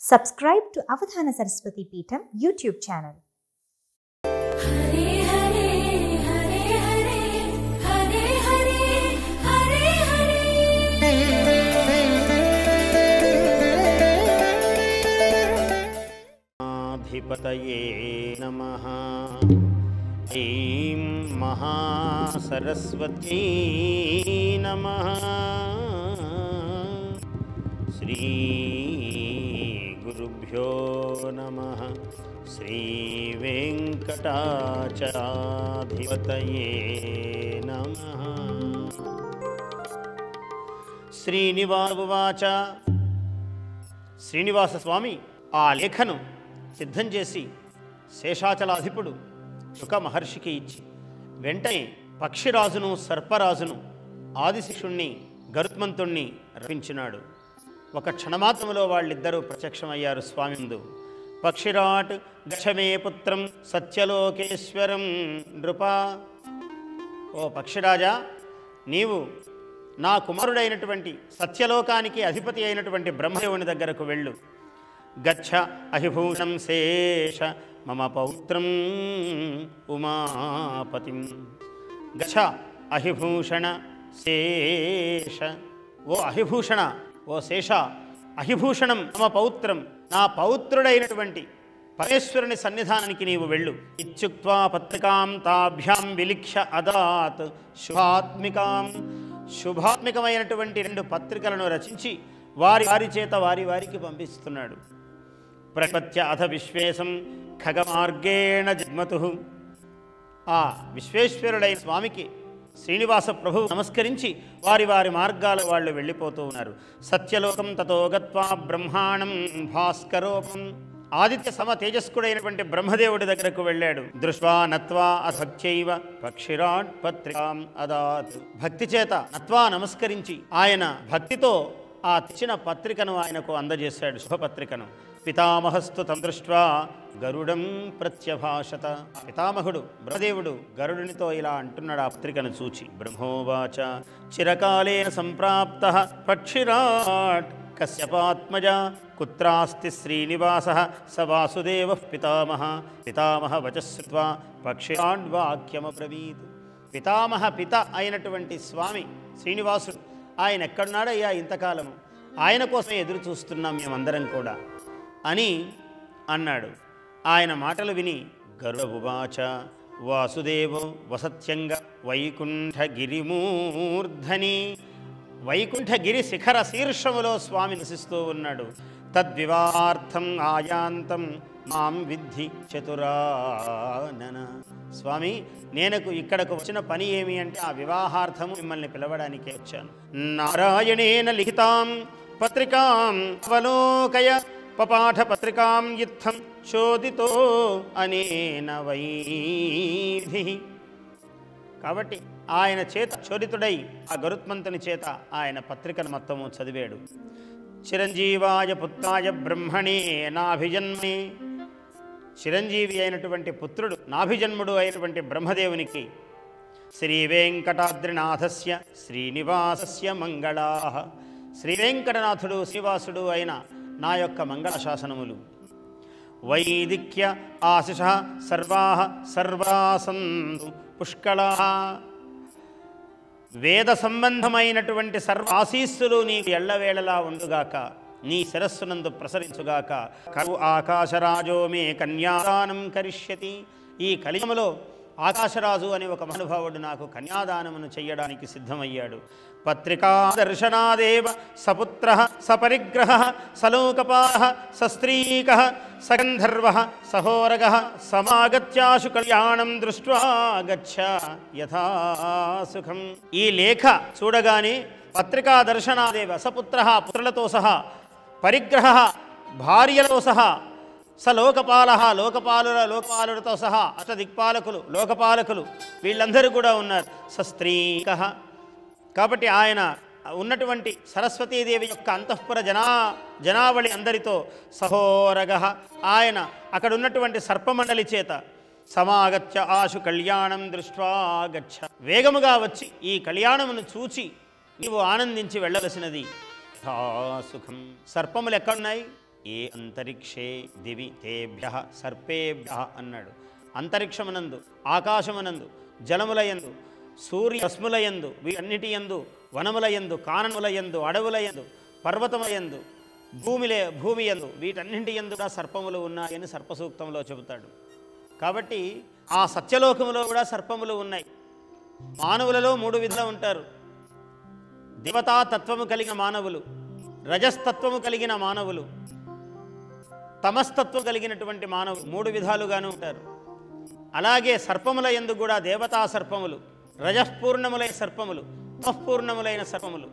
Subscribe to Avadhana Saraswati Peetham YouTube channel. अधिपतये नमः। ऐं महासरस्वती नमः। श्री गुरुभ्यो नमः। श्री वेंकटाचलाधिपतये नमः। శ్రీనివాస ఉవాచ. శ్రీనివాస స్వామి ఆ లేఖను సిద్ధం చేసి శేషాచలాధిపుడు శుక మహర్షికి ఇచ్చి వెంటనే పక్షిరాజును సర్పరాజును ఆదిశిషుణ్ణి గరుత్మంతుణ్ణి రప్పించినాడు. ఒక క్షణమాత్రములో వాళ్ళిద్దరూ ప్రత్యక్షమయ్యారు స్వామి ముందు. పక్షిరాట్ గచ్చమే పుత్రం సత్యలోకేశ్వరం నృపా. ఓ పక్షిరాజా, నీవు నా కుమారుడైనటువంటి సత్యలోకానికి అధిపతి అయినటువంటి బ్రహ్మదేవుని దగ్గరకు వెళ్ళు. గచ్చ అహిభూషణం శేష మమ పౌత్రం ఉమాపతిం. గచ్చ అహిభూషణ శేష. ఓ అహిభూషణ, ఓ శేష, అహిభూషణం మమ పౌత్రం, నా పౌత్రుడైనటువంటి పరమేశ్వరుని సన్నిధానానికి నీవు వెళ్ళు. ఇత్యుక్త్వా పత్రికాం తాభ్యాం విలిఖ్య అదాత్ శుభాత్మికాం. శుభాత్మికమైనటువంటి 2 పత్రికలను రచించి వారి చేత వారికి పంపిస్తున్నాడు. ప్రపత్య అథ విశ్వేశం ఖగమార్గేణ జగ్మతు. ఆ విశ్వేశ్వరుడైన స్వామికి శ్రీనివాస ప్రభువు నమస్కరించి వారి మార్గాల వాళ్ళు వెళ్ళిపోతూ ఉన్నారు. సత్యలోకం తతో గత్వా బ్రహ్మాణం భాస్కరోపం. ఆదిత్య సమ తేజస్కుడైనటువంటి బ్రహ్మదేవుడి దగ్గరకు వెళ్ళాడు. దృష్ట్వా నత్వా అసత్యైవ పక్షిరాట్ పత్రికాం అదాత్. భక్తి చేత నత్వా నమస్కరించి ఆయన భక్తితో ఆ తెచ్చిన పత్రికను ఆయనకు అందజేశాడు, శుభపత్రికను. పితామహస్తు తం దృష్ట్వా గరుడం ప్రత్యభాషత. పితామహుడు బ్రహ్మదేవుడు గరుడునితో ఇలా అంటున్నాడు ఆ పత్రికను చూచి. బ్రహ్మోవాచ చిరకాలేన సంప్రాప్తః పక్షిరాట్ కశ్యపాత్మజ కుత్రాస్తి శ్రీనివాసః స వాసుదేవః పితామహ. పితామహ వచశ్రుత్వా పక్షిరాట్ వాక్యమబ్రవీత్. పితామహ పిత అయినటువంటి స్వామి శ్రీనివాసుడు ఆయన ఎక్కడున్నాడయ్యా ఇంతకాలము, ఆయన కోసం ఎదురు చూస్తున్నాం మేమందరం కూడా అని అన్నాడు. ఆయన మాటలు విని గరుడ ఉవాచ వాసుదేవో వసత్యంగ వైకుంఠగిరిమూర్ధని. వైకుంఠగిరి శిఖర శీర్షములో స్వామి నివసిస్తూ ఉన్నాడు. తద్వివాహార్థం ఆయాంతం మాం విద్ధి చతురానన. స్వామి, నేను ఇక్కడకు వచ్చిన పని ఏమి అంటే ఆ వివాహార్థము మిమ్మల్ని పిలవడానికే వచ్చాను. నారాయణేన లిఖితాం పత్రికాం అవలోకయ పపాఠ పత్రికాం యుద్ధం చోదితో అనేన వైధి. కాబట్టి ఆయన చేత చోదితుడై ఆ గరుత్మంతుని చేత ఆయన పత్రికను మొత్తము చదివాడు. చిరంజీవాయ పుత్రాయ బ్రహ్మణే నాభిజన్మే. చిరంజీవి అయినటువంటి పుత్రుడు నాభిజన్ముడు అయినటువంటి బ్రహ్మదేవునికి శ్రీ వెంకటాద్రినాథస్య శ్రీనివాసస్య మంగళాః. శ్రీ వెంకటనాథుడు శ్రీనివాసుడు అయిన నా యొక్క మంగళ శాసనములు. వైదిక్య ఆశిష సర్వాః సర్వాసంతు పుష్కళాః. వేద సంబంధమైనటువంటి సర్వ ఆశీస్సులు నీకు ఎల్లవేళలా ఉండుగాక, నీ శిరస్సునందు ప్రసరించుగాక. కరు ఆకాశరాజో మే కన్యాదానం కరిష్యతి. ఈ కలియుగములో ఆకాశరాజు అనే ఒక మహానుభావుడు నాకు కన్యాదానమును చెయ్యడానికి సిద్ధమయ్యాడు. పత్రికా దర్శనాదేవ సపుత్ర సపరిగ్రహ సలోకపాల సస్త్రీక సగంధర్వ సహోరగ సమాగత్యాశు కళ్యాణం దృష్ట్వా గచ్చ యథా సుఖం. ఈ లేఖ చూడగానే పత్రికా దర్శనాదేవ సపుత్ర పుత్రులతో సహా, పరిగ్రహ భార్యలతో సహా, సలోకపాల లోకపాలులతో సహా, అష్టదిక్పాలకులు లోకపాలకులు వీళ్ళందరూ కూడా ఉన్నారు. సస్త్రీక. కాబట్టి ఆయన ఉన్నటువంటి సరస్వతీదేవి యొక్క అంతఃపుర జనావళి అందరితో, సహోరగ ఆయన అక్కడ ఉన్నటువంటి సర్పమండలి చేత, సమాగత్య ఆశు కళ్యాణం దృష్ట్వా గచ్చ వేగముగా వచ్చి ఈ కళ్యాణమును చూచి నీవు ఆనందించి వెళ్ళవలసినది. సుఖం. సర్పములు ఎక్కడున్నాయి? ఏ అంతరిక్షే దివి తేభ్య సర్పేభ్య అన్నాడు. అంతరిక్షమునందు, ఆకాశమునందు, జలములయందు, సూర్యరశ్ములయందు, వీటన్నిటి యందు, వనములయందు, కానములయందు, అడవులయందు, పర్వతములయందు, భూమి యందు, వీటన్నింటి యందు కూడా సర్పములు ఉన్నాయని సర్పసూక్తంలో చెబుతాడు. కాబట్టి ఆ సత్యలోకములో కూడా సర్పములు ఉన్నాయి. మానవులలో 3 విధాలు ఉంటారు. దేవతా తత్వము కలిగిన మానవులు, రజస్తత్వము కలిగిన మానవులు, తమస్తత్వం కలిగినటువంటి మానవులు 3 విధాలుగాను ఉంటారు. అలాగే సర్పముల యందు కూడా దేవతా సర్పములు, రజపూర్ణములైన సర్పములు, తమఃపూర్ణములైన సర్పములు,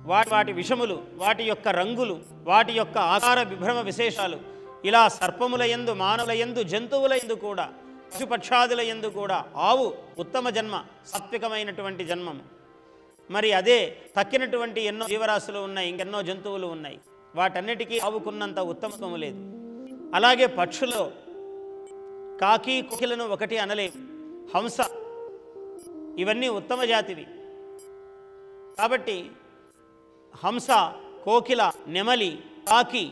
వాటి విషములు, వాటి యొక్క రంగులు, వాటి యొక్క ఆకార విభ్రమ విశేషాలు, ఇలా సర్పముల యందు, మానవుల యందు, జంతువుల యందు కూడా, పశుపక్షాదుల యందు కూడా ఆవు ఉత్తమ జన్మ, సాత్వికమైనటువంటి జన్మము. మరి అదే తక్కినటువంటి ఎన్నో జీవరాశులు ఉన్నాయి, ఇంకెన్నో జంతువులు ఉన్నాయి. వాటన్నిటికీ ఆవుకున్నంత ఉత్తమత్వము లేదు. అలాగే పక్షుల్లో కాకి, కోకిలను ఒకటి అనలేము. హంస, ఇవన్నీ ఉత్తమ జాతివి. కాబట్టి హంస, కోకిల, నెమలి, కాకి,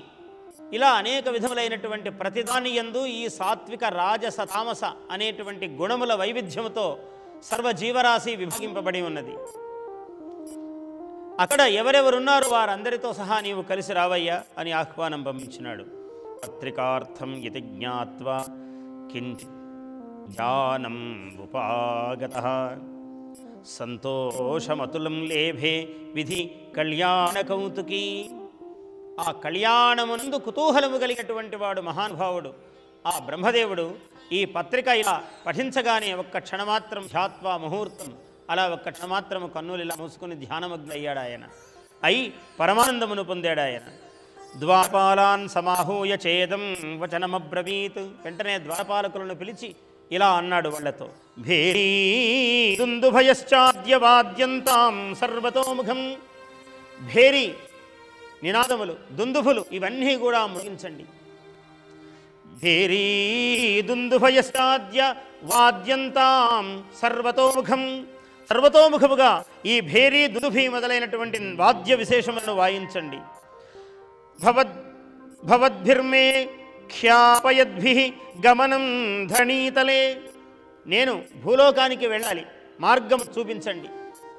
ఇలా అనేక విధములైనటువంటి ప్రతిదాని యందు ఈ సాత్విక, రాజస, తామస అనేటువంటి గుణముల వైవిధ్యముతో సర్వజీవరాశి విభజింపబడి ఉన్నది. అక్కడ ఎవరెవరున్నారో వారందరితో సహా నీవు కలిసి రావయ్యా అని ఆహ్వానం పంపించినాడు. పత్రికార్థం ఇతి జ్ఞాత్వా కించిత్ జ్ఞానం ఉపాగతః సంతోషమతులం లేభే విధి కళ్యాణ కౌతుకీ. ఆ కళ్యాణమునందు కుతూహలము కలిగినటువంటి వాడు మహానుభావుడు ఆ బ్రహ్మదేవుడు. ఈ పత్రిక ఇలా పఠించగానే ఒక్క క్షణమాత్రం ధ్యాత్వా ముహూర్తం, అలా ఒక్క క్షణమాత్రము కన్నులు ఇలా మూసుకుని ధ్యానమగ్న అయ్యాడు ఆయన. అయి పరమానందమును పొందాడు ఆయన. ద్వారపాలాన్ సమాహూయ చేదం వచనమబ్రవీత్. వెంటనే ద్వారపాలకులను పిలిచి ఇలా అన్నాడు వాళ్ళతో, భేరీ దుందుభయశ్చాద్య వాద్యంతాం సర్వతోముఖం. భేరీ నినాదములు, దుందుభులు ఇవన్నీ కూడా ముగించండి. భేరీ దుందుభయశ్చాద్య వాద్యంతాం సర్వతోముఖం. సర్వతోముఖముగా ఈ భేరీ, దుందుభి మొదలైనటువంటి వాద్య విశేషములను వాయించండి. భవద్భిర్మే ఖ్యాపయద్భిః గమనం ధనీతలే. నేను భూలోకానికి వెళ్ళాలి, మార్గం చూపించండి.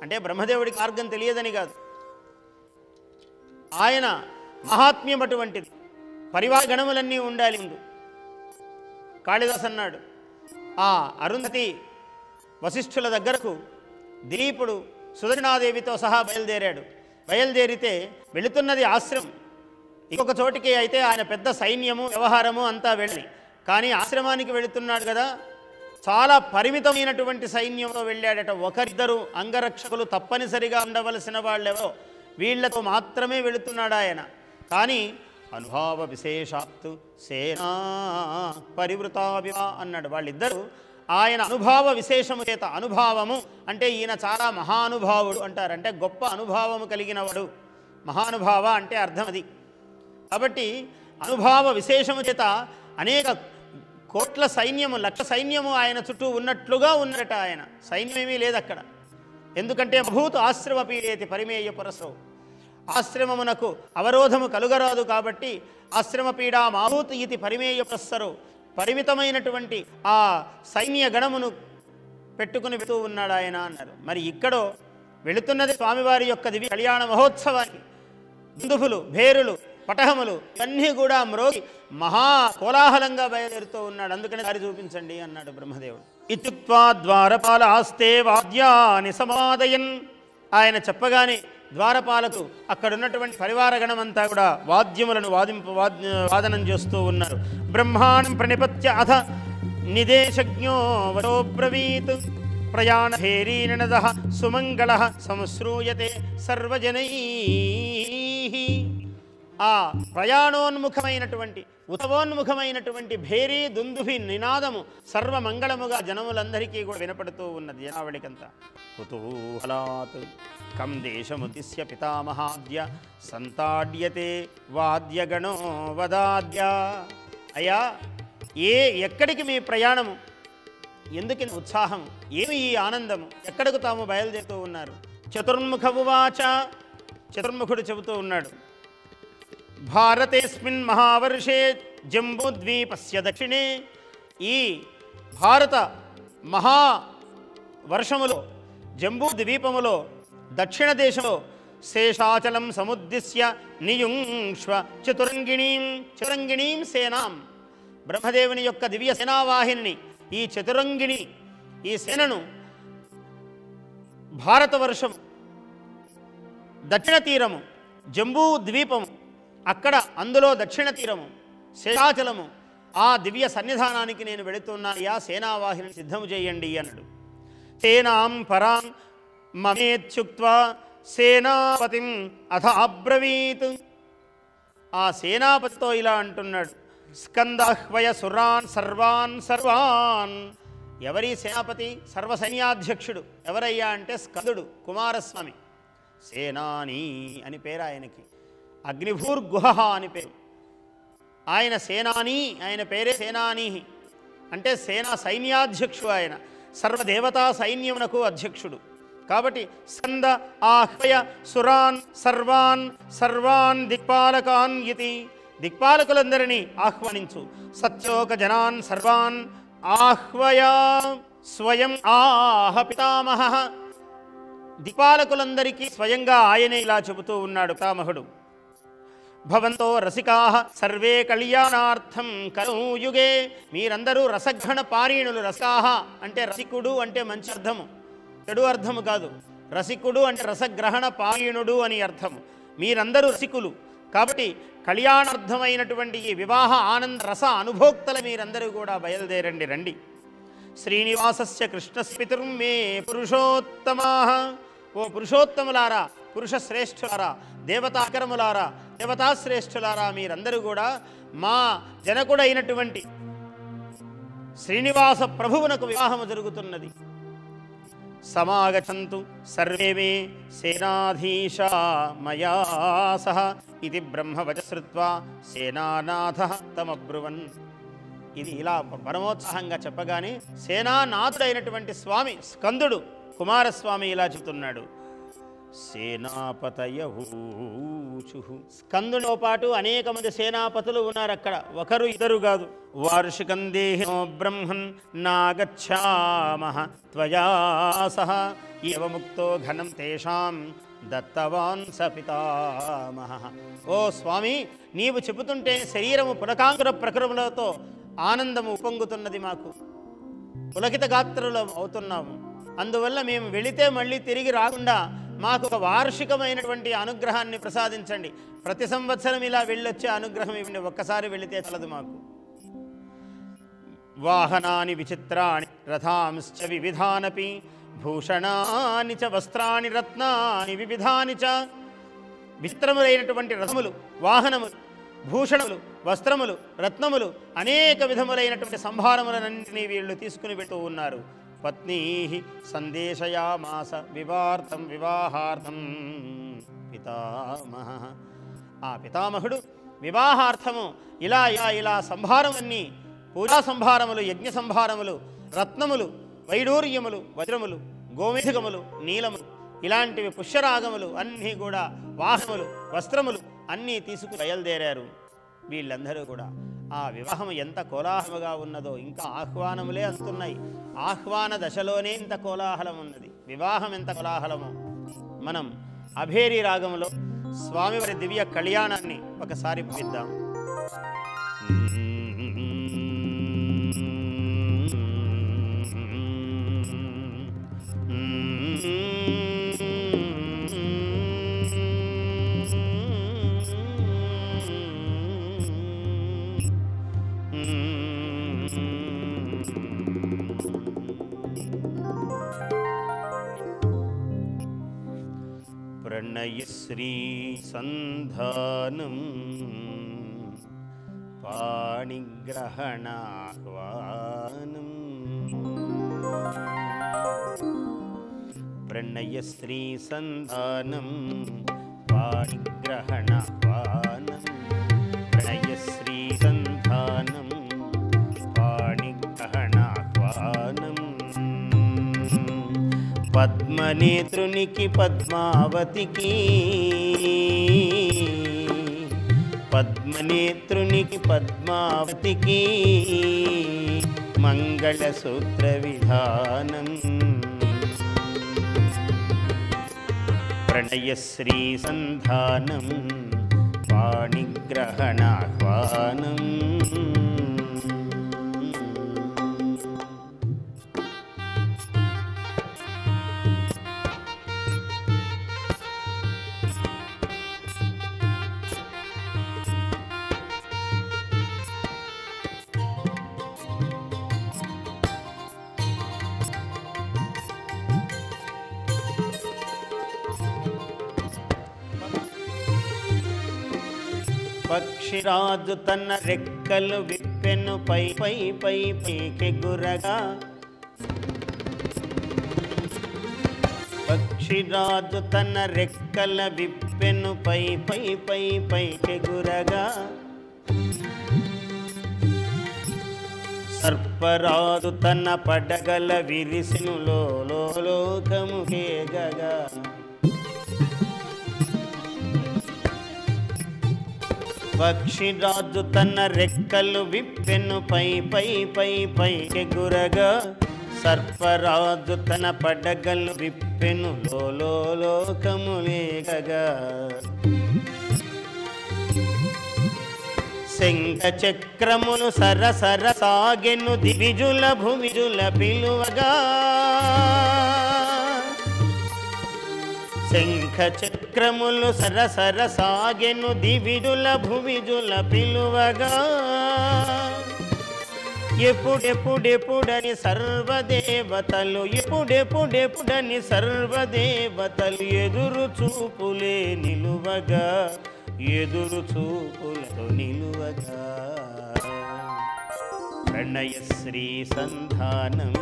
అంటే బ్రహ్మదేవుడికి మార్గం తెలియదని కాదు, ఆయన మహాత్మ్యం అటువంటిది. పరివార గణములన్నీ ఉండాలి ముందు. కాళిదాస్ అన్నాడు, ఆ అరుంధతి వశిష్ఠుల దగ్గరకు దిలీపుడు సుదర్శనాదేవితో సహా బయలుదేరాడు. బయలుదేరితే వెళుతున్నది ఆశ్రమం. ఇంకొక చోటికి అయితే ఆయన పెద్ద సైన్యము, వ్యవహారము అంతా వెళ్ళి, కానీ ఆశ్రమానికి వెళుతున్నాడు కదా, చాలా పరిమితమైనటువంటి సైన్యంలో వెళ్ళాడట. ఒకరిద్దరు అంగరక్షకులు తప్పనిసరిగా ఉండవలసిన వాళ్ళెవరో వీళ్లతో మాత్రమే వెళుతున్నాడు ఆయన. కానీ అనుభావ విశేషాత్తు సేనా పరివృతాభివా అన్నాడు. వాళ్ళిద్దరూ ఆయన అనుభావ విశేషము చేత, అనుభావము అంటే ఈయన చాలా మహానుభావుడు అంటారు, అంటే గొప్ప అనుభావము కలిగినవాడు. మహానుభావ అంటే అర్థం అది. కాబట్టి అనుభావ విశేషము చేత అనేక కోట్ల సైన్యము, లక్ష సైన్యము ఆయన చుట్టూ ఉన్నట్లుగా ఉన్నట. ఆయన సైన్యమేమీ లేదు అక్కడ. ఎందుకంటే భూత్ ఆశ్రమపీడేతి పరిమేయ పురసౌ. ఆశ్రమమునకు అవరోధము కలుగరాదు కాబట్టి ఆశ్రమపీడా మాభూత్ ఇది పరిమేయ పురస్సరు. పరిమితమైనటువంటి ఆ సైన్య గణమును పెట్టుకుని వెళుతూ ఉన్నాడు ఆయన అన్నారు. మరి ఇక్కడో వెళుతున్నది స్వామివారి యొక్క దివ్య కళ్యాణ మహోత్సవానికి. దుందుభులు, భేరులు, పటహములు ఇవన్నీ కూడా మ్రోగి మహా కోలాహలంగా బయలుదేరుతూ ఉన్నాడు. అందుకని దారి చూపించండి అన్నాడు బ్రహ్మదేవుడు. ఇత్యుక్త్వా ద్వారపాల ఆస్తే వాద్యాని సమాదయన్. ఆయన చెప్పగానే ద్వారపాలకు అక్కడున్నటువంటి పరివారగణమంతా కూడా వాద్యములను వాదనం చేస్తూ ఉన్నారు. బ్రహ్మాణం ప్రణిపత్య అథ నిదేశజ్ఞో వరోబ్రవీత్ ప్రయాణ భేరీనద సుమంగళ సంశ్రూయతే సర్వజనై. ఆ ప్రయాణోన్ముఖమైనటువంటి, ఉతవోన్ముఖమైనటువంటి భేరీ దుందుభి నినాదము సర్వమంగళముగా జనములందరికీ కూడా వినపడుతూ ఉన్నది. జనావళికంతా కుతూహలాత్ కం దేశముదిశ్య పితామహాద్య సంతాడ్యతే వాద్యగణో వదాద్య. అయ్యా, ఎక్కడికి మీ ప్రయాణము, ఎందుకు ఉత్సాహం, ఏమి ఈ ఆనందము, ఎక్కడకు తాము బయలుదేరుతూ ఉన్నారు? చతుర్ముఖ ఉవాచ. చతుర్ముఖుడు చెబుతూ ఉన్నాడు, భారతేస్మిన్ మహావర్షే జంబూద్వీపస్య దక్షిణే, ఈ భారత మహావర్షములో జంబూద్వీపములో దక్షిణ దేశంలో శేషాచలం సముద్దిశ్య నియుంక్ష్వ చతురంగిణీం సేనాం, బ్రహ్మదేవుని యొక్క దివ్య సేనావాహిని ఈ చతురంగిణి ఈ సేనను భారతవర్షం దక్షిణ తీరము జంబూ ద్వీపము, అక్కడ అందులో దక్షిణ తీరము శేషాచలము, ఆ దివ్య సన్నిధానానికి నేను వెళుతున్నాయా, సేనావాహిని సిద్ధము చేయండి అన్నాడు. సేనాం పరాం మమేత్యుక్త్వా సేనాపతిం అథ అబ్రవీత్, ఆ సేనాపతితో ఇలా అంటున్నాడు, స్కందాహ్వయ సురాన్ సర్వాన్. ఎవరి సేనాపతి? సర్వసైన్యాధ్యక్షుడు. ఎవరయ్యా అంటే స్కందుడు, కుమారస్వామి. సేనాని అని పేరు ఆయనకి, అగ్నిభూర్గుహ అని పేరు. ఆయన సేనాని, ఆయన పేరే సేనాని అంటే సేనా సైన్యాధ్యక్షుడు. ఆయన సర్వదేవతా సైన్యమునకు అధ్యక్షుడు. కాబట్టి స్కంద ఆహ్వయ సురాన్ సర్వాన్ దిక్పాలకాన్ ఇతి, దిక్పాలకులందరినీ ఆహ్వానించు. సత్యోక జనాన్ సర్వాన్ ఆహ్వయ స్వయం ఆహ పితామహ, దిక్పాలకులందరికీ స్వయంగా ఆయనే ఇలా చెబుతూ ఉన్నాడు పితామహుడు. భవంతో రసికాః సర్వే కళ్యాణార్థం కలౌ యుగే, మీరందరూ రసఘ్న పారీణులు. రసికాః అంటే రసికుడు అంటే మంచి అర్థము, చెడు అర్థము కాదు. రసికుడు అంటే రసగ్రహణ పారీణుడు అని అర్థము. మీరందరూ రసికులు కాబట్టి కళ్యాణార్థమైనటువంటి ఈ వివాహ ఆనంద రస అనుభోక్తల మీరందరూ కూడా బయలుదేరండి, రండి. శ్రీనివాసస్య కృష్ణస్పితుర్మే పురుషోత్తమాః, ఓ పురుషోత్తములారా, పురుషశ్రేష్ఠులారా, దేవతాకరములారా, దేవతాశ్రేష్ఠులారా, మీరందరూ కూడా మా జనకుడైనటువంటి శ్రీనివాస ప్రభువునకు వివాహము జరుగుతున్నది. సమాగచ్చంతు సర్వే మే సేనాధీశా మయా సహ ఇది బ్రహ్మవచశ్రుత్వా సేనానాథః తమబ్రువన్. ఇది ఇలా పరమోత్సాహంగా చెప్పగానే సేనానాథుడైనటువంటి స్వామి స్కందుడు కుమారస్వామి ఇలా చెబుతున్నాడు. సేనాపతయహూచు, స్కందునితో పాటు అనేక మంది సేనాపతులు ఉన్నారు అక్కడ, ఒకరు ఇద్దరు కాదు. వార్షికం దేహినో బ్రహ్మన్ నాగచ్ఛామః త్వయా సహ ఏవముక్తో ఘనం తేషాం దత్తవాన్ స పితామహః. ఓ స్వామి, నీవు చెబుతుంటే శరీరము పులకాంకుర ప్రకృములతో ఆనందము ఉప్పొంగుతున్నది, మాకు పులకిత గాత్రులు అవుతున్నాము. అందువల్ల మేము వెళితే మళ్ళీ తిరిగి రాకుండా మాకు ఒక వార్షికమైనటువంటి అనుగ్రహాన్ని ప్రసాదించండి. ప్రతి సంవత్సరం ఇలా వెళ్ళొచ్చే అనుగ్రహం ఇవ్వండి, ఒక్కసారి వెళితే చలదు మాకు. వాహనాని విచిత్రాణి రథాంశ్చ వివిధానపి భూషణాని చ వస్త్రాని రత్నాని వివిధాని చ, విచిత్రములైనటువంటి రథములు, వాహనములు, భూషణములు, వస్త్రములు, రత్నములు, అనేక విధములైనటువంటి సంభారములన్నింటినీ వీళ్ళు తీసుకుని వెళ్తూ ఉన్నారు. పత్నీ సందేశయామాస వివాహార్థం పితామహ, ఆ పితామహుడు వివాహార్థము ఇలా సంభారమన్నీ, పూజా సంభారములు, యజ్ఞ సంభారములు, రత్నములు, వైడూర్యములు, వజ్రములు, గోమేధికములు, నీలములు, ఇలాంటివి పుష్యరాగములు అన్నీ కూడా, వాహనములు, వస్త్రములు అన్నీ తీసుకు బయలుదేరారు. వీళ్ళందరూ కూడా ఆ వివాహం ఎంత కోలాహలముగా ఉన్నదో, ఇంకా ఆహ్వానములే అందుతున్నాయి. ఆహ్వాన దశలోనే ఇంత కోలాహలం ఉన్నది, వివాహం ఎంత కోలాహలమో. మనం అభేరి రాగములో స్వామివారి దివ్య కళ్యాణాన్ని ఒకసారి భావిద్దాం. ప్రణయశ్రీ సంధానం పాణిగ్రహణాహ్వానం, ప్రణయశ్రీ సంధానం పాణిగ్రహణాహ్వానం, ప్రణయశ్రీ సంధానం పాణిగ్రహణాహ్వానం. పద్మనేత్రునికి పద్మావతికి పద్మనేత్రునికి పద్మావతికి మంగళసూత్ర విధానం ప్రణయశ్రీ సంధానం పాణిగ్రహణాహ్వానం పక్షిరాజు తన రెక్కలు విప్పెను పై పై పై పైకెగురగా పక్షిరాజు తన రెక్కల విప్పెను పై పై పై పైకెగురగా సర్పరాజు తన పడగల విరిసిను లోకము కేగగా పక్షిరాజు తన రెక్కలు విప్పెను పై పై పై పైకెగురగా సర్పరాజు తన పడగలు విప్పెను లోకములేగగా శంఖ చక్రమును సరసర సాగెను దివిజుల భువిజుల పిలువగా శంఖ చక్రములు సరసర సాగెను దివిజుల భువిజుల పిలువగా ఎప్పుడెప్పుడెప్పుడని సర్వదేవతలు ఎప్పుడెప్పుడెప్పుడని సర్వదేవతలు ఎదురు చూపులే నిలువగా ఎదురు చూపులతో నిలువగా ప్రణయశ్రీ సంధానం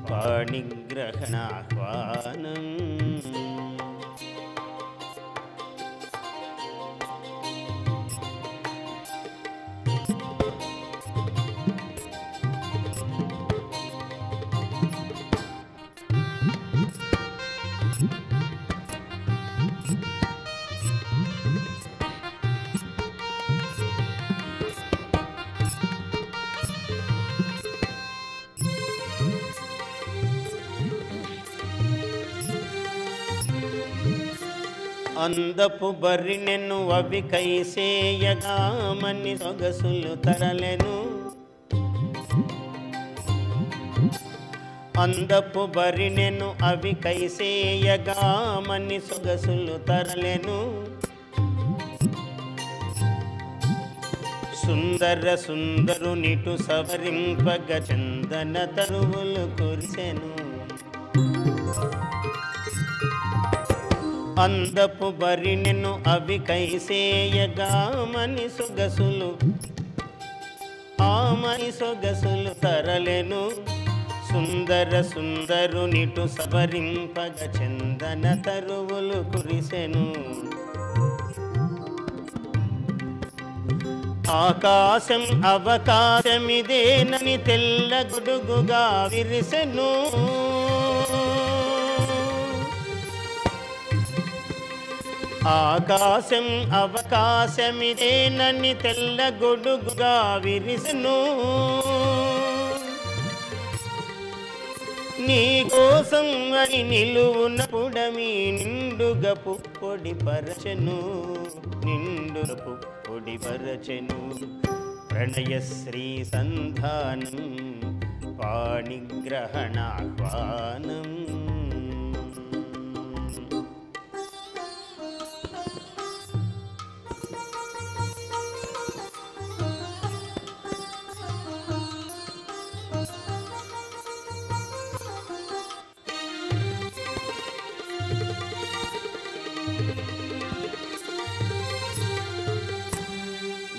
పాణిగ్రహణాహ్వానం అందపు బరినెను అవి కైసేయగామని సొగసులు తరలెను అందపు బరినెను అవి కైసేయగామని సొగసులు తరలెను సుందర సుందరునిటు సవరింపగ చందన తరువులు కురిసెను అందపు బరినెను అవి కైసేయగామని సొగసులు ఆమని సొగసులు తరలెను సుందర సుందరునిటు సవరింపగ చందన తరువులు కురిసెను ఆకాశం అవకాశమిదేనని తెల్ల గుడుగుగా విరిసెను ఆకాశం అవకాశమిదేనని తెల్ల గొడుగుగా విరిసెను నీ కోసం అని నిలువున పుడమి నిండుగా పుప్పొడి పరచెను నిండుగా పుప్పొడి పరచెను ప్రణయశ్రీ సంధానం పాణిగ్రహణాహ్వానం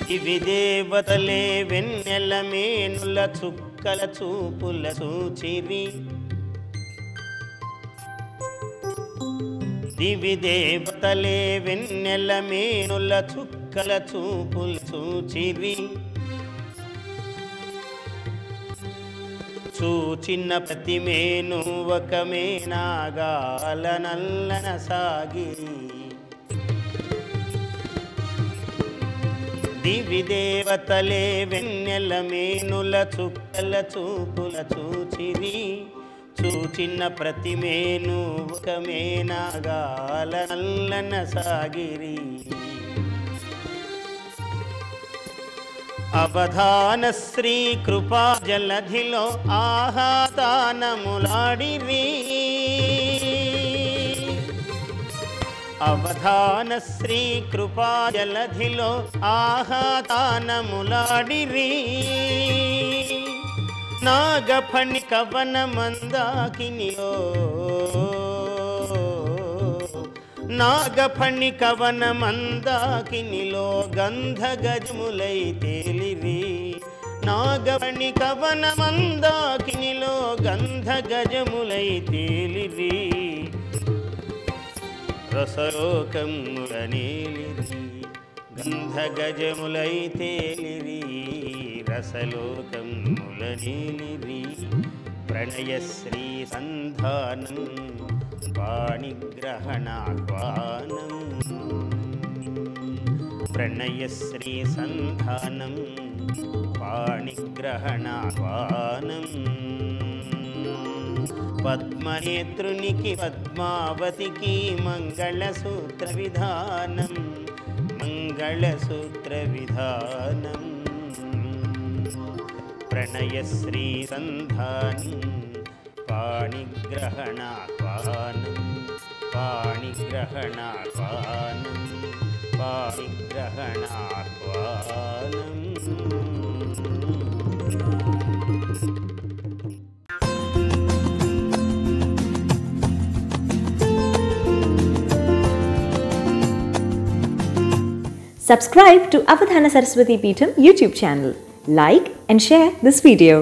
దివి దేవతలే వెన్నెల మేనుల చుక్కల చూపుల సూచిరి దివి దేవతలే వెన్నెల మేనుల చుక్కల చూపుల సూచిరి చూచిన ప్రతి మేను ఒక మేనాగాల నల్లన సాగి దివి దేవతలే వెన్నెల మేనుల చుక్కల చూపుల చూచిరి, చూచిన ప్రతి మేను ఒక మేనాగాల నల్లన సాగిరి. అవధాన శ్రీ కృపా జలధిలో ఆహాతానములాడిరి, అవధాన శ్రీ కృపా జలధిలో ఆహాతానములాడిరి. నాగఫణి కవన మందాకినిలో, నాగఫణి కవన మందాకినిలో గంధ గజములై తేలిరి, నాగఫణి కవన మందాకినిలో గంధ గజములై తేలిరి. రసలోకముల నేలిరి, గంధ గజములై తేలిరి, రసలోకముల నేలిరి. ప్రణయశ్రీ సంధానం పాణిగ్రహణాహ్వానం, ప్రణయశ్రీ సంధానం పాణిగ్రహణాహ్వానం. పద్మనేత్రునికి పద్మావతికి మంగళసూత్ర విధానం, మంగళసూత్ర విధానం. ప్రణయశ్రీ సంధానం పాణిగ్రహణాహ్వానం, పాణిగ్రహణాహ్వానం, పాణిగ్రహణాహ్వానం. Subscribe to Avadhana Saraswati Peetham YouTube channel. Like and share this video.